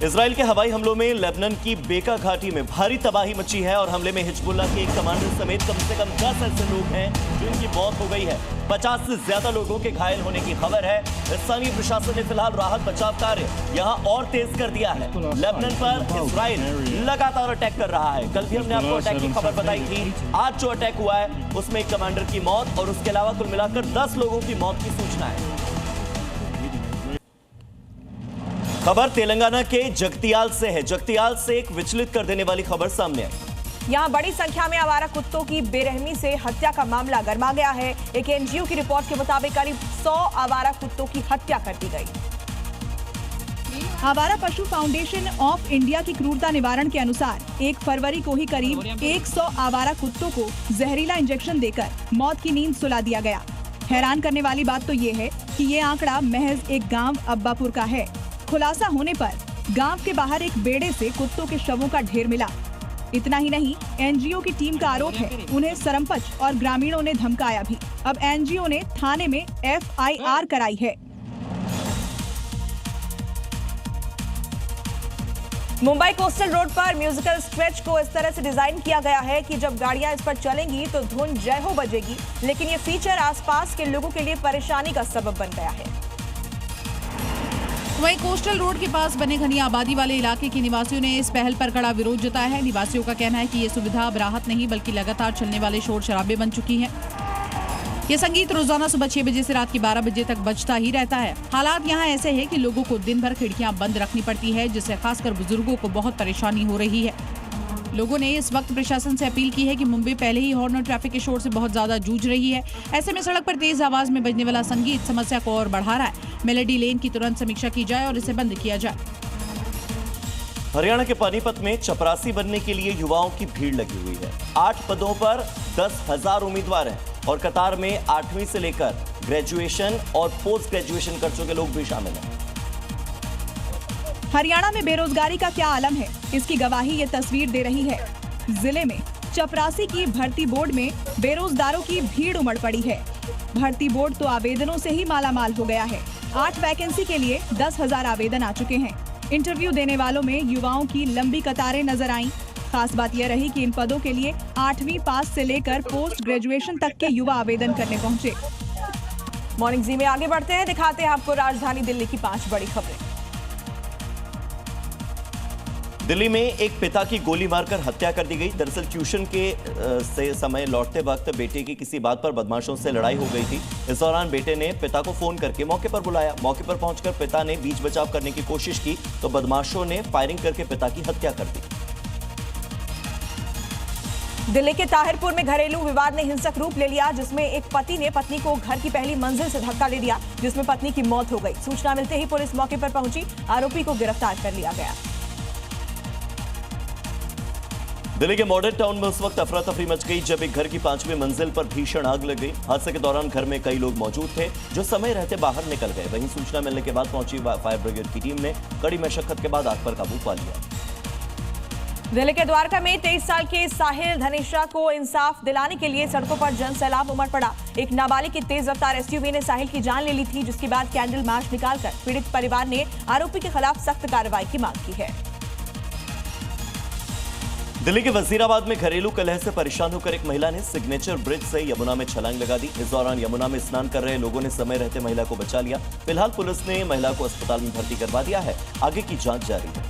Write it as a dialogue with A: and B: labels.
A: Israel के हवाई हमलों में लेबनान की बेका घाटी में भारी तबाही मची है और हमले में हिजबुल्लाह के एक कमांडर समेत कम से कम 10 ऐसे लोग हैं जिनकी मौत हो गई है। 50 से ज्यादा लोगों के घायल होने की खबर है। स्थानीय प्रशासन ने फिलहाल राहत बचाव कार्य यहां और तेज कर दिया है। लेबनान पर इजराइल लगातार अटैक कर रहा है। कल भी हमने आपको अटैक की खबर बताई थी। आज जो अटैक हुआ है उसमें एक कमांडर की मौत और उसके अलावा कुल मिलाकर 10 लोगों की मौत की सूचना है। खबर तेलंगाना के जगतियाल से है। जगतियाल से एक विचलित कर देने वाली खबर सामने आई।
B: यहाँ बड़ी संख्या में आवारा कुत्तों की बेरहमी से हत्या का मामला गर्मा गया है। एक एनजीओ की रिपोर्ट के मुताबिक करीब 100 आवारा कुत्तों की हत्या कर दी गई।
C: आवारा पशु फाउंडेशन ऑफ इंडिया की क्रूरता निवारण के अनुसार 1 फरवरी को ही करीब 100 आवारा कुत्तों को जहरीला इंजेक्शन देकर मौत की नींद सुला दिया गया। हैरान करने वाली बात तो ये है कि ये आंकड़ा महज एक गांव अब्बापुर का है। खुलासा होने पर गांव के बाहर एक बेड़े से कुत्तों के शवों का ढेर मिला। इतना ही नहीं, एनजीओ की टीम का आरोप है उन्हें सरपंच और ग्रामीणों ने धमकाया भी। अब एनजीओ ने थाने में एफआईआर कराई है।
B: मुंबई कोस्टल रोड पर म्यूजिकल स्ट्रेच को इस तरह से डिजाइन किया गया है कि जब गाड़ियां इस पर चलेंगी तो धुन जय हो बजेगी, लेकिन ये फीचर आसपास के लोगों के लिए परेशानी का सबब बन गया है।
D: वहीं कोस्टल रोड के पास बने घनी आबादी वाले इलाके के निवासियों ने इस पहल पर कड़ा विरोध जताया है। निवासियों का कहना है कि ये सुविधा अब राहत नहीं बल्कि लगातार चलने वाले शोर शराबे बन चुकी है। ये संगीत रोजाना सुबह 6 बजे से रात के 12 बजे तक बजता ही रहता है। हालात यहाँ ऐसे हैं कि लोगों को दिन भर खिड़कियां बंद रखनी पड़ती है, जिससे खासकर बुजुर्गों को बहुत परेशानी हो रही है। लोगों ने इस वक्त प्रशासन से अपील की है कि मुंबई पहले ही हॉर्न और ट्रैफिक के शोर से बहुत ज्यादा जूझ रही है। ऐसे में सड़क पर तेज आवाज में बजने वाला संगीत समस्या को और बढ़ा रहा है। मेलोडी लेन की तुरंत समीक्षा की जाए और इसे बंद किया जाए।
A: हरियाणा के पानीपत में चपरासी बनने के लिए युवाओं की भीड़ लगी हुई है। 8 पदों पर 10,000 उम्मीदवार हैं और कतार में 8वीं से लेकर ग्रेजुएशन और पोस्ट ग्रेजुएशन कर चुके लोग भी शामिल हैं।
C: हरियाणा में बेरोजगारी का क्या आलम है, इसकी गवाही ये तस्वीर दे रही है। जिले में चपरासी की भर्ती बोर्ड में बेरोजगारों की भीड़ उमड़ पड़ी है। भर्ती बोर्ड तो आवेदनों से ही मालामाल हो गया है। 8 वैकेंसी के लिए 10,000 आवेदन आ चुके हैं। इंटरव्यू देने वालों में युवाओं की लंबी कतारें नजर आईं। खास बात यह रही कि इन पदों के लिए 8वीं पास से लेकर पोस्ट ग्रेजुएशन तक के युवा आवेदन करने पहुंचे।
B: मॉर्निंग जी में आगे बढ़ते हैं, दिखाते हैं आपको राजधानी दिल्ली की 5 बड़ी खबरें।
A: दिल्ली में एक पिता की गोली मारकर हत्या कर दी गई। दरअसल ट्यूशन से समय लौटते वक्त बेटे की किसी बात पर बदमाशों से लड़ाई हो गई थी। इस दौरान बेटे ने पिता को फोन करके मौके पर बुलाया। मौके पर पहुंचकर पिता ने बीच बचाव करने की कोशिश की तो बदमाशों ने फायरिंग करके पिता की हत्या कर दी।
B: दिल्ली के ताहिरपुर में घरेलू विवाद ने हिंसक रूप ले लिया, जिसमें एक पति ने पत्नी को घर की पहली मंजिल से धक्का ले दिया, जिसमें पत्नी की मौत हो गई। सूचना मिलते ही पुलिस मौके पर पहुंची, आरोपी को गिरफ्तार कर लिया गया।
A: दिल्ली के मॉडर्न टाउन में उस वक्त अफरा तफरी मच गई जब एक घर की 5वीं मंजिल पर भीषण आग लग गई। हादसे के दौरान घर में कई लोग मौजूद थे जो समय रहते बाहर निकल गए। वहीं सूचना मिलने के बाद पहुंची फायर ब्रिगेड की टीम ने कड़ी मशक्कत के बाद आग पर काबू पा लिया।
B: दिल्ली के द्वारका में 23 साल के साहिल धनेश्रा को इंसाफ दिलाने के लिए सड़कों पर जन सैलाब उमड़ पड़ा। एक नाबालिग की तेज रफ्तार एसयूवी ने साहिल की जान ले ली थी, जिसके बाद कैंडल मार्च निकालकर पीड़ित परिवार ने आरोपी के खिलाफ सख्त कार्रवाई की मांग की है।
A: दिल्ली के वजीराबाद में घरेलू कलह से परेशान होकर एक महिला ने सिग्नेचर ब्रिज से यमुना में छलांग लगा दी। इस दौरान यमुना में स्नान कर रहे लोगों ने समय रहते महिला को बचा लिया। फिलहाल पुलिस ने महिला को अस्पताल में भर्ती करवा दिया है। आगे की जांच जारी है।